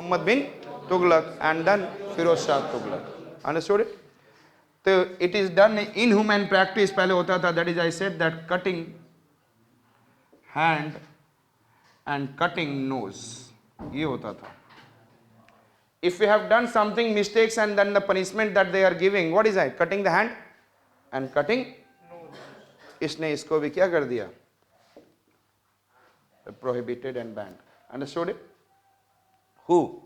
Muhammad bin Tughlaq and then Firoz Shah Tughlaq. Understood it? So it is done in human practice. पहले होता था, that is I said that cutting hand and cutting nose, ये होता था. If we have done something mistakes and then the punishment that they are giving, what is that? Cutting the hand and cutting nose. इसने इसको भी क्या कर दिया? Prohibited and banned. Understood it? Who?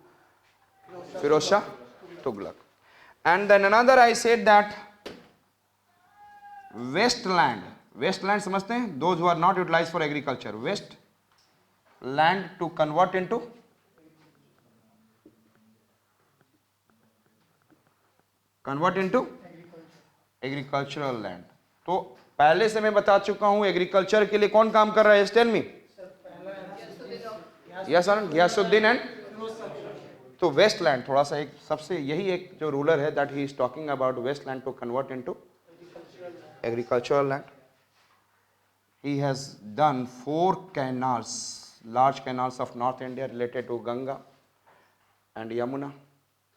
Firoz Shah Tughlaq. And then another I said that wasteland. Wasteland समझते हैं? Those who are not utilized for agriculture. Waste land to convert into agricultural land. तो पहले से मैं बता चुका हूं agriculture के लिए कौन काम कर रहा है? Tell me. Yes sir, Ghiyasuddin and. तो वेस्ट लैंड थोड़ा सा एक सबसे यही एक जो रूलर है that he is talking about waste land to convert into agricultural land. He has done 4 canals, large canals of North India related to Ganga and Yamuna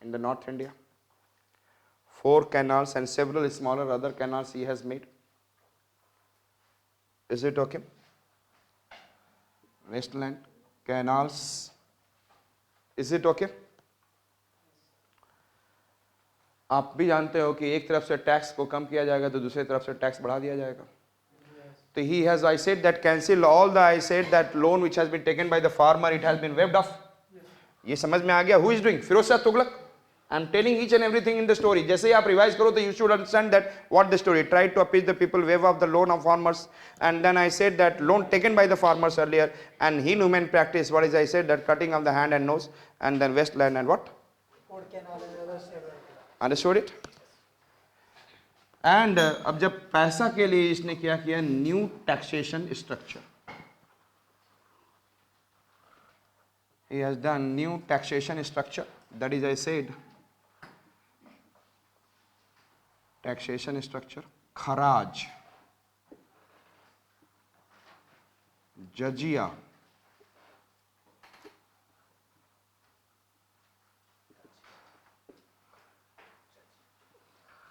in the North India. 4 canals and several smaller other canals he has made. Is it okay? Westland canals. Is it okay? आप भी जानते हो कि एक तरफ से tax को कम किया जाएगा तो दूसरी तरफ से टैक्स बढ़ा दिया जाएगा. तो he has, I said that cancel all the, I said that loan which has been taken by the farmer, it has been waived off. ये समझ में आ गया? Who is doing? Firoz Shah Tughlaq. I am telling each and everything in the story. जैसे ही आप revise करो तो you should understand that what the story. Try to appease the people, waive off the loan of farmers, and then I said that loan taken by the farmers earlier, and in human practice, what is I said that cutting of the hand and nose, and then westland and what? Understood it? And अब जब पैसा के लिए इसने क्या किया? New taxation structure. He has done new taxation structure. That is, I said, taxation structure. खराज, जजिया,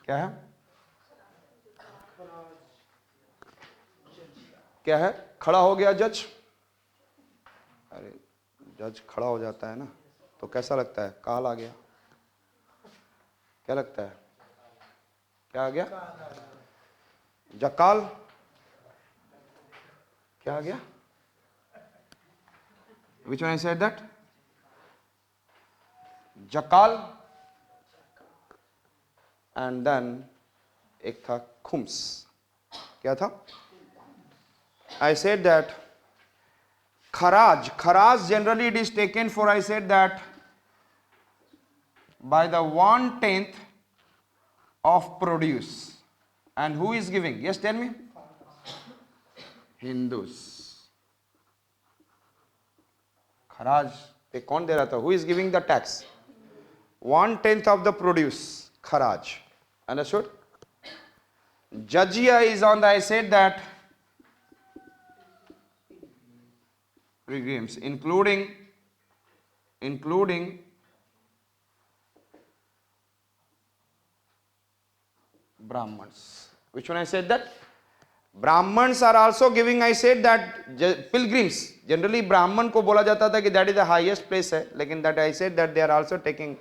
क्या है? क्या है? खड़ा हो गया जज. अरे जज खड़ा हो जाता है ना तो कैसा लगता है? काल आ गया. क्या लगता है? क्या आ गया? जकाल. क्या आ गया? Which one I said that? जकाल. And then एक था खुम्स. क्या था? I said that Kharaj generally it is taken for, I said that, by the 1/10 of produce. And who is giving? Yes, tell me. Hindus. Kharaj पे कौन दे रहा था? Who is giving the tax? 1/10 of the produce. Kharaj. Understood? Jajia is on the, I said that, pilgrims, including Brahmins. Which one I said that? Brahmins are also giving, I said that, pilgrims. Generally Brahman को बोला जाता था कि that is the highest place है, लेकिन that I said that they are also taking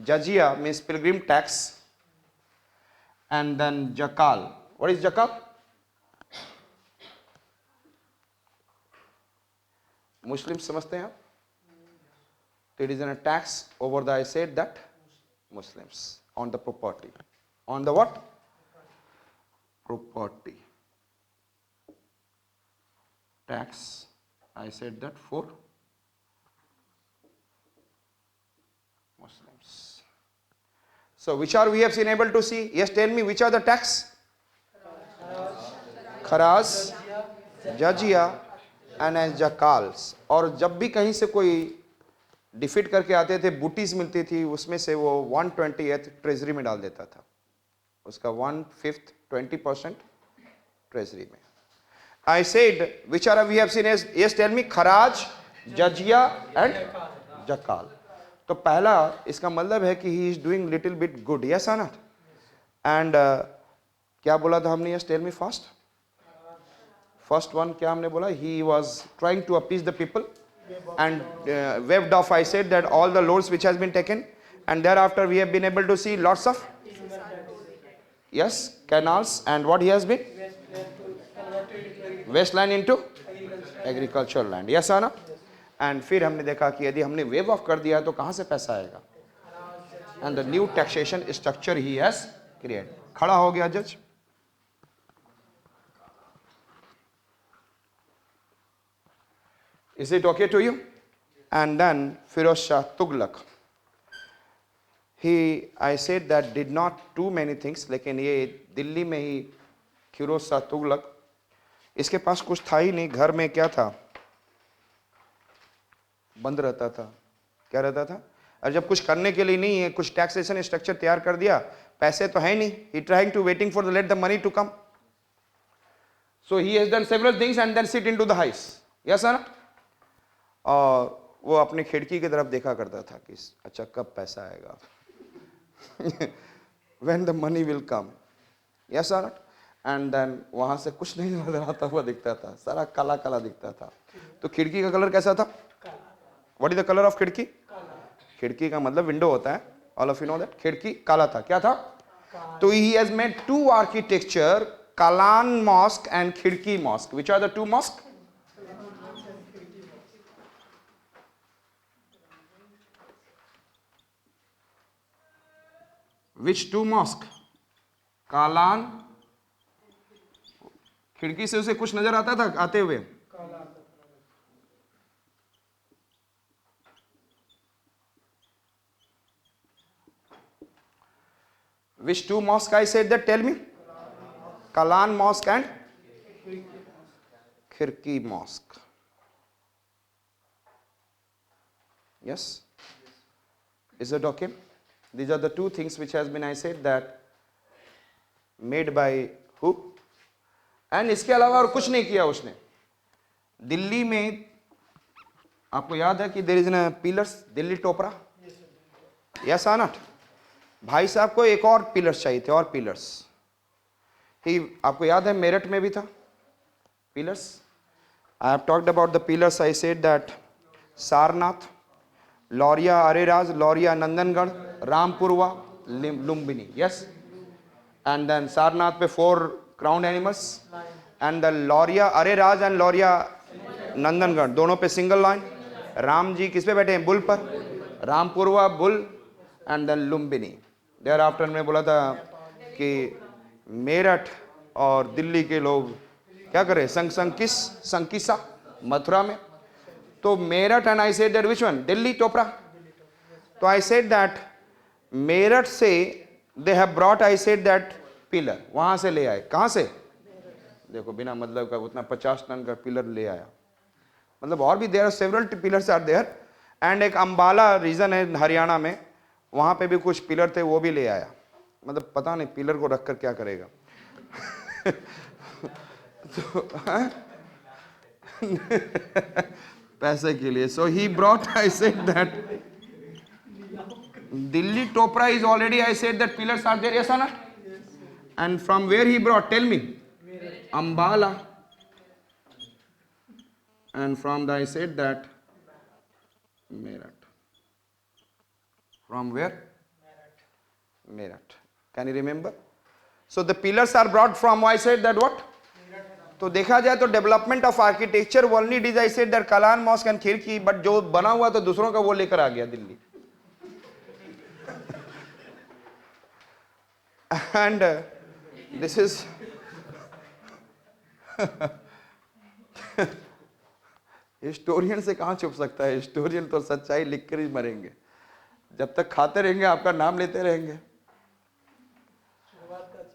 jazia, means pilgrim tax. And then jakal. What is jakal? Muslims समझते हैं आप? It is a tax over the, I said that, Muslims on the property. On the what? Property. Tax, I said that, for Muslims. So which are we have been able to see? Yes, tell me, which are the tax? Kharaj, jazia and jakals. और जब भी कहीं से कोई defeat करके आते थे, booties मिलती थी, उसमें से वो 1/20 ट्रेजरी में डाल देता था. उसका 1/5 20% ट्रेजरी में. I said which are we have seen as, yes, tell me, Kharaj, Jazia and Jakal. तो पहला इसका मतलब है कि he is doing little bit good, yes और नॉट? एंड क्या बोला था हमने? Yes, tell me fast. First one क्या हमने बोला? He was trying to appease the people and waved off, I said, that all the loads which has been taken, and thereafter we have been able to see lots of, yes, canals, and what he has been wasteland into agricultural land, yes or no? And फिर हमने देखा कि यदि हमने wave of कर दिया तो कहाँ से पैसा आएगा? and the new taxation structure he has created. खड़ा हो गया जज. Is it okay to you? And then Firoz Shah Tughlaq, he, I said that did not too many things, लेकिन ये दिल्ली में ही फिरोज शाह तुगलक, इसके पास कुछ था ही नहीं. घर में क्या था? बंद रहता था. क्या रहता था? और जब कुछ करने के लिए नहीं है, कुछ टैक्सेशन स्ट्रक्चर तैयार कर दिया, पैसे तो है नहीं, he trying to waiting for the let the money to come. So he has done several things and then sit into the house. Yes sir? और वो अपने खिड़की की तरफ देखा करता था कि अच्छा कब पैसा आएगा. when the money will come. Yes or not? And then वहां से कुछ नहीं नजर आता हुआ दिखता था, सारा काला काला दिखता था. तो खिड़की का कलर कैसा था? What is the color of खिड़की? खिड़की का मतलब विंडो होता है. All of you know that. खिड़की काला था. क्या था? तो he has made two architecture, Kalan Mosque and Khidki Mosque. Which are the two mosques? Which two mosque? कालान. खिड़की से उसे कुछ नजर आता था आते हुए? Which two mosque I said that? Tell me. Kalan Mosque and Khirki Mosque. Yes? Is it okay? These are the two things which has been, I said, that made by who? And इसके अलावा और कुछ नहीं किया उसने. दिल्ली में आपको याद है कि देयर इज न पिलर्स, दिल्ली टोपरा. यस और नॉट? भाई साहब को एक और पिलर्स चाहिए थे, और पिलर्स. ही आपको याद है मेरठ में भी था pillars. I have talked about the pillars. I said that Sarnath, Lauriya Areraj, Lauriya Nandangarh, Rampurva, Lumbini. Yes. And then Sarnath पे 4 crown animals, and the Lauriya Areraj and Lauriya Nandangarh दोनों पे सिंगल लाइन. राम जी किस पे बैठे हैं? बुल पर. Rampurva bull and then Lumbini. Thereafter मैं बोला था कि मेरठ और दिल्ली के लोग क्या करें? संकिसा मथुरा में. तो Meerut, and I said that which one? Delhi Topra. तो आई सेड दैट मेरठ से they have brought, I said that pillar, वहां से ले आए. कहां से? देखो बिना मतलब का उतना 50 टन का पिलर ले आया. मतलब और भी there are several pillars are there. And एक अंबाला रीजन है हरियाणा में, वहां पे भी कुछ पिलर थे, वो भी ले आया. मतलब पता नहीं पिलर को रखकर क्या करेगा. तो पैसे के लिए. So he brought, I said that Delhi Topra is already, I said that pillars are there. Yes or not? And from where he brought? Tell me. Ambala. And from the, I said that Meerut. From where? Meerut. Can you remember? So the pillars are brought from, I said that what? तो देखा जाए तो development of architecture only this, I said that Kalan mosque and Khirki. But जो बना हुआ तो दूसरों का वो लेकर आ गया Delhi. And this is historian से कहाँ छुप सकता है? हिस्टोरियन तो सच्चाई लिख कर ही मरेंगे. जब तक खाते रहेंगे आपका नाम लेते रहेंगे.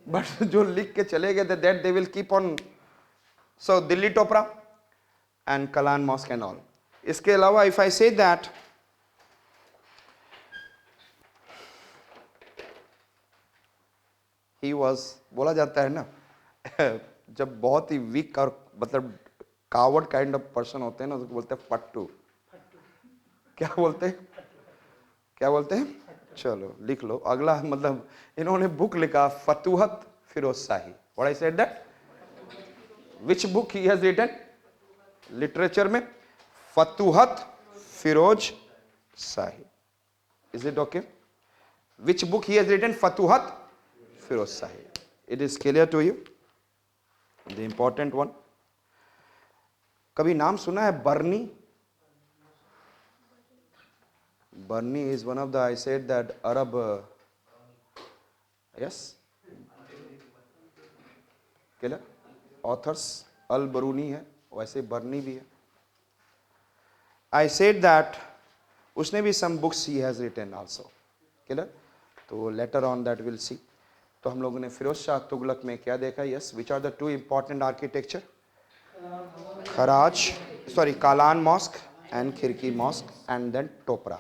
बट जो लिख के चले गए that they will keep on. So Delhi Topra and Kalan mosque and all. इसके अलावा if I say that he was, बोला जाता है ना, जब बहुत ही वीक और मतलब कावर्ड काइंड ऑफ पर्सन होते हैं ना, तो बोलते हैं पट्टू. क्या बोलते हैं? क्या बोलते हैं? चलो लिख लो अगला। मतलब इन्होंने बुक लिखा Futuhat Firoz Shahi. What I said that? Which book he has written? Literature में Futuhat Firoz Shahi. Is it okay? Which book he has written? Futuhat Firoz Shahi. It is clear to you? The important one. कभी नाम सुना है बर्नी? Barni is one of the, I said that Arab, yes, क्या authors, Al-Baruni है, वैसे बर्नी भी है। I said that उसने भी some books he has written also, clear? तो later on that we'll see। तो हम लोगों ने फिरोज शाह तुगलक में क्या देखा? Yes, which are the two important architecture? खराज, sorry, Kalan mosque and खिरकी mosque and then Topra.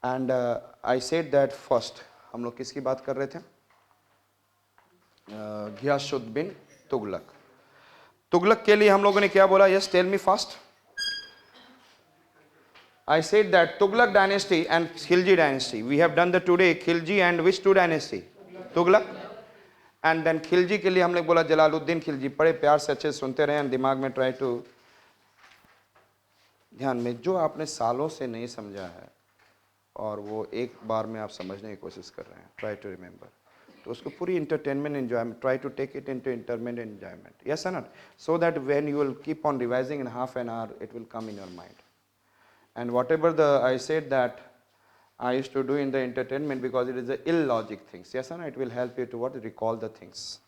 And I said that first हम लोग किसकी बात कर रहे थे? घियासुद्दीन तुगलक। तुगलक के लिए हम लोगों ने क्या बोला? Yes, tell me fast. I said that Tughlaq dynasty and Khilji dynasty, we have done the today Khilji and which two dynasty? Tughlaq. And then Khilji के लिए हमने बोला जलालुद्दीन खिलजी। बड़े प्यार से अच्छे सुनते रहे, दिमाग में ट्राई टू, ध्यान में, जो आपने सालों से नहीं समझा है और वो एक बार में आप समझने की कोशिश कर रहे हैं, ट्राई टू रिमेंबर, तो उसको पूरी entertainment enjoyment, try to take it into entertainment enjoyment, yes और not, so that when you will keep on revising in half an hour it will come in your mind. And whatever the I said that I used to do in the entertainment because it is the illogic things, yes और not, it will help you to what recall the things.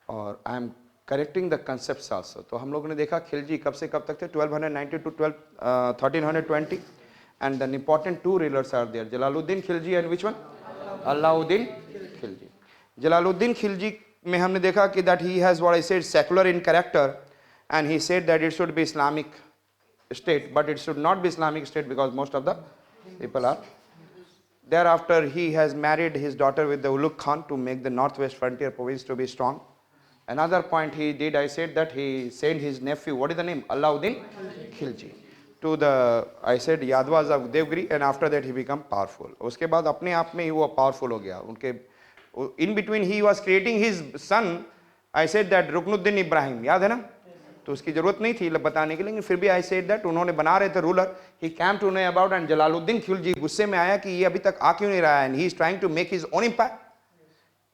और I am correcting the concepts also. तो हम लोगों ने देखा खिलजी कब से कब तक थे? 1290 to 1320। And then important two rulers are there, Jalaluddin Khilji and which one? Alauddin Khilji. Jalaluddin Khilji में हमने देखा कि that he has what I said secular in character and he said that it should be Islamic state, but it should not be Islamic state because most of the people are. Thereafter he has married his daughter with the Ulugh Khan to make the northwest frontier province to be strong. Another point he did, I said that he sent his nephew, what is the name? Alauddin Khilji, to the, I said, Yadwas of Devgiri, and after that he became powerful. उसके बाद अपने आप में ही वो powerful हो गया। उनके in between he was creating his son, I said that Ruknuddin Ibrahim, याद है ना? तो उसकी जरूरत नहीं थी बताने के लिए, लेकिन फिर भी I said that उन्होंने बना रहे थे ruler, he came to know about, and Jalaluddin Khilji गुस्से में आया कि ये अभी तक आ क्यों नहीं रहा है, and he is trying to make his own empire.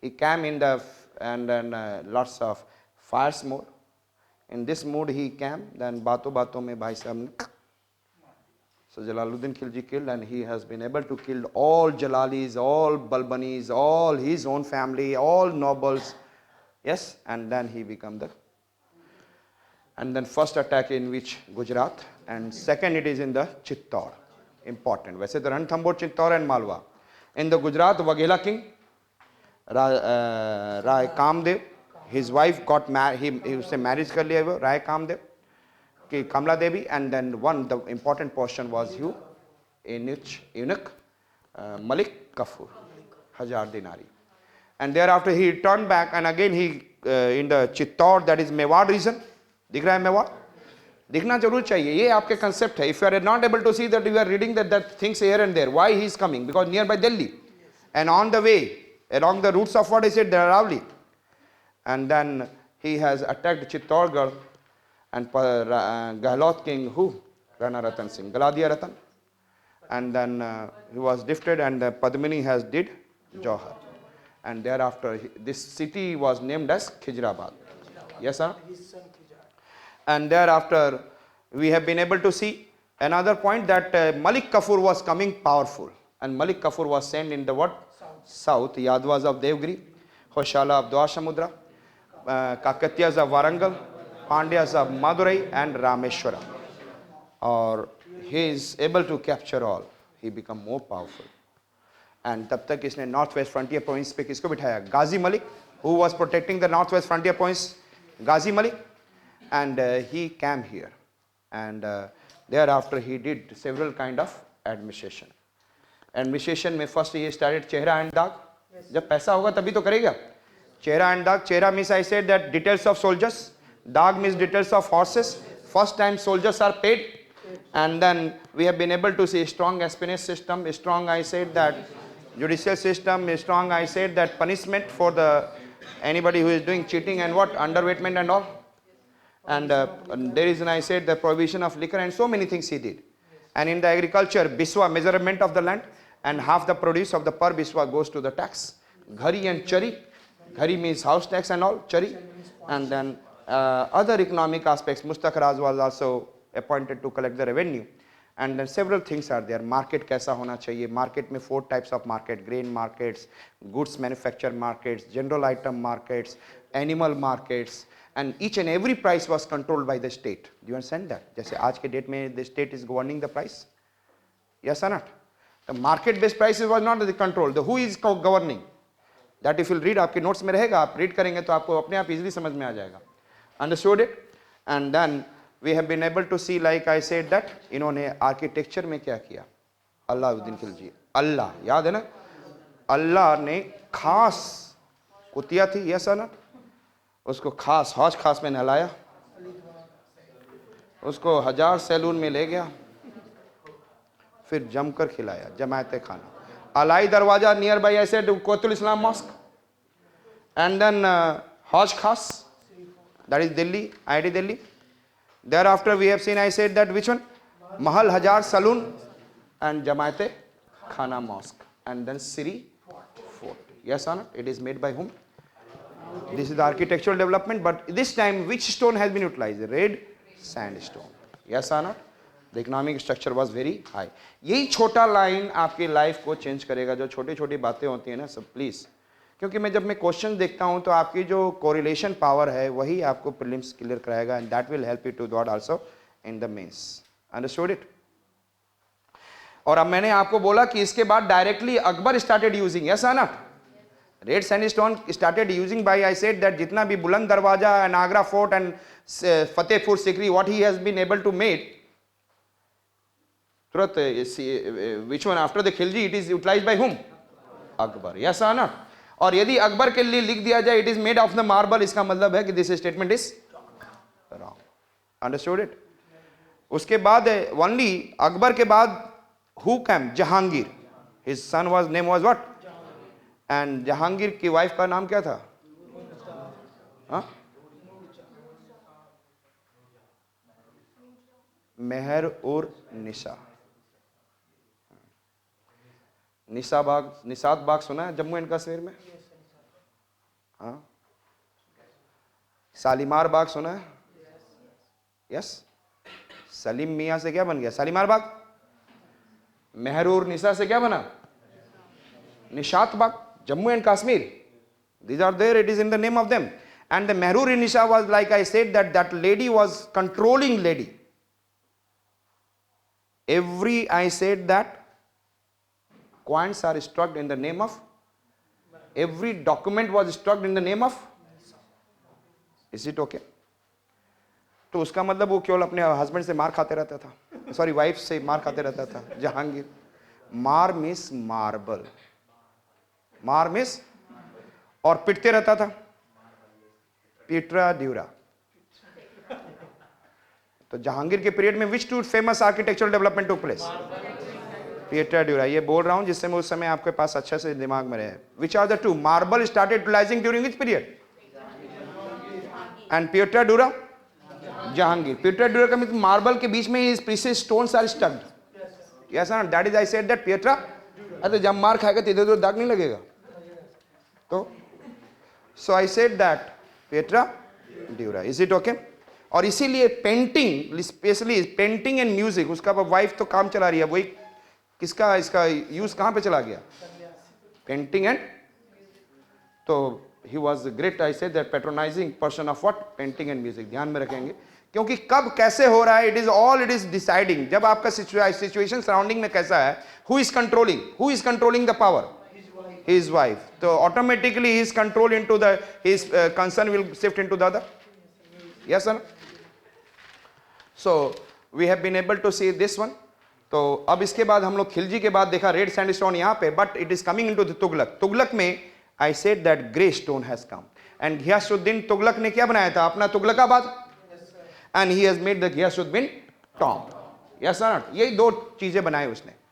He came in the and then lots of fires more. In this mood he came, then बातों बातों में भाई साहब ने, so Jalaluddin Khilji killed, and he has been able to kill all Jalalis, all Balbanis, all his own family, all nobles, yes, and then he became the, and then first attack in which Gujarat, and second it is in the Chittor, important. वैसे तो Ranthambore, Chittor and Malwa. In the Gujarat, Waghela king, Rai Kamdev, his wife got married, he उससे marriage कर लिया वो Rai Kamdev की Kamla Devi, and then one the important portion was eunuch Malik Kafur, 1000 dinari, and thereafter he returned back, and again he in the Chittor, that is Mewar region, दिख रहा है Mewar? दिखना जरूर चाहिए, ये आपके concept है। If you are not able to see that, you are reading that things here and there, why he is coming? Because nearby Delhi, and on the way along the routes of what I said, Dharawali, and then he has attacked Chittorgarh and Gahlot king, who? Rana Ratan Singh, Galadia Ratan, and then he was defeated, and Padmini has did Jauhar, and thereafter this city was named as Khijrabad, yes sir, and thereafter we have been able to see another point that Malik Kafur was coming powerful, and Malik Kafur was sent in the what? South, Yadwas of Devgiri, Hoshala of Dwasamudra, Kakatiyas of Warangal, Pandyas of Madurai and Rameshwara, or he is able to capture all, he become more powerful, and तब तक इसने northwest frontier province पे किसको बिठाया? Ghazi Malik, who was protecting the northwest frontier province, Ghazi Malik, and he came here, and thereafter he did several kind of administration. Administration में first he started चेहरा and दाग, जब पैसा होगा तभी तो करेगा। चेहरा एंड दाग, चेहरा means I said that details of soldiers, दाग means details of horses. First time soldiers are paid, And then we have been able to see strong espionage system, strong, I said that judicial system, strong, I said that punishment for the anybody who is doing cheating and what underweightment and all. And there is, and I said, the prohibition of liquor and so many things he did. And in the agriculture, biswa, measurement of the land, and half the produce of the per biswa goes to the tax. Ghari and chari. Ghari means house tax and all, chari. And then other economic aspects, Mustaq Raj was also appointed to collect the revenue. And then several things are there. Market kaisa hona chahiye. Market mein 4 types of market: grain markets, goods manufacture markets, general item markets, animal markets. And each and every price was controlled by the state. Do you understand that? जैसे आज के date में the state is governing the price. Yes or not? The market-based prices was not the control. The who is governing? That if you read, आपके notes में रहेगा. आप read करेंगे तो आपको अपने आप easily समझ में आ जाएगा. Understood it? And then we have been able to see, like I said, that इन्होंने architecture में क्या किया? अलाउद्दीन खिलजी. अल्लाह याद है ना? अल्लाह ने खास कुतिया थी. Yes or not? उसको खास हौज खास में नहलाया, उसको 1000 सैलून में ले गया, फिर जमकर खिलाया. Jamaat Khana, Alai Darwaza near by I said Quwwatul Islam mosque. And then Hauz Khas, that is Delhi, IIT Delhi. There after we have seen, I said that which one, Mahal 1000 सैलून and Jamaat Khana mosque. And then Siri fort. Yes और not? It is made by whom? This is the architectural development, but this time which stone has been utilized? Red sandstone. Yes or not? The economic structure was very high. यही छोटा line आपकी life को change करेगा. जो छोटी छोटी बातें होती हैं ना सब, प्लीज, क्योंकि मैं जब मैं क्वेश्चन देखता हूं तो आपकी जो कोरिलेशन पावर है वही आपको प्रीलिम्स क्लियर कराएगा. And that will help you to got also in the mains. Understood it? और अब मैंने आपको बोला कि इसके बाद directly Akbar started using. Yes और not? Red sandstone started using by, I said that जितना भी बुलंद दरवाजा and Agra fort and Fatehpur Sikri, what he has been able to make, तुरंत which one after the Khilji, it is utilized by whom? Akbar. Yes or not? और यदि अकबर के लिए लिख दिया जाए it is made of the marble, इसका मतलब है कि this statement is wrong. Understood it? उसके बाद only अकबर के बाद who came? Jahangir. His son was name was what? And Jahangir की वाइफ का नाम क्या था? मेहर और निशा. निशा बाग, निशात बाग सुना है जम्मू एंड कश्मीर में? हाँ. शालीमार बाग सुना है? यस. सलीम मियां से क्या बन गया? शालीमार बाग. मेहर और निशा से क्या बना? निशात बाग. Jammu and Kashmir, these are there, it is in the name of them. And the Mehrur-i-Nisha was, like I said, that lady was controlling lady. Every, I said that coins are struck in the name of, every document was struck in the name of, is it okay? तो उसका मतलब वो केवल अपने husband से मार खाते रहता था, सॉरी वाइफ से मार खाते रहता था. जहांगीर. मार मिस मार्बल, मार मिस, और पिटते रहता था. Pietra dura. तो जहांगीर के पीरियड में which two famous architectural development took place? Pietra dura. ये बोल रहा हूं जिससे मैं उस समय आपके पास अच्छा से दिमाग में रहे. Which are the two? Marble started utilizing during which period? And pietra dura Jahangir. Pietra dura का मतलब मार्बल के बीच में इस precious stones are stuck. Yes sir, that is I said that pietra. अरे जब मार खाएगा तो इधर उधर दाग नहीं लगेगा. तो so I said that pietra dura. Is it okay? और इसीलिए painting, specially painting and music, उसका वाइफ तो काम चला रही है, वही किसका इसका यूज कहां पे चला गया? Painting and. तो he was great, I said that patronizing person of what? Painting and music. ध्यान में रखेंगे क्योंकि कब कैसे हो रहा है, it is all, it is deciding. जब आपका सिचुएशन सराउंडिंग में कैसा है, who is controlling the power? His wife. So automatically his control into the, his concern will shift into the other. Yes sir? So we have been able to see this one. तो अब इसके बाद हम लोग खिलजी के बाद देखा red sandstone यहाँ पे, but it is coming into the Tughlaq. Tughlaq में I said that grey stone has come. And Ghiyasuddin Tughlaq ने क्या बनाया था? अपना Tughlaqabad. And he has made the Ghiyasuddin tomb. Yes और नॉट, यही दो चीजें बनाई उसने.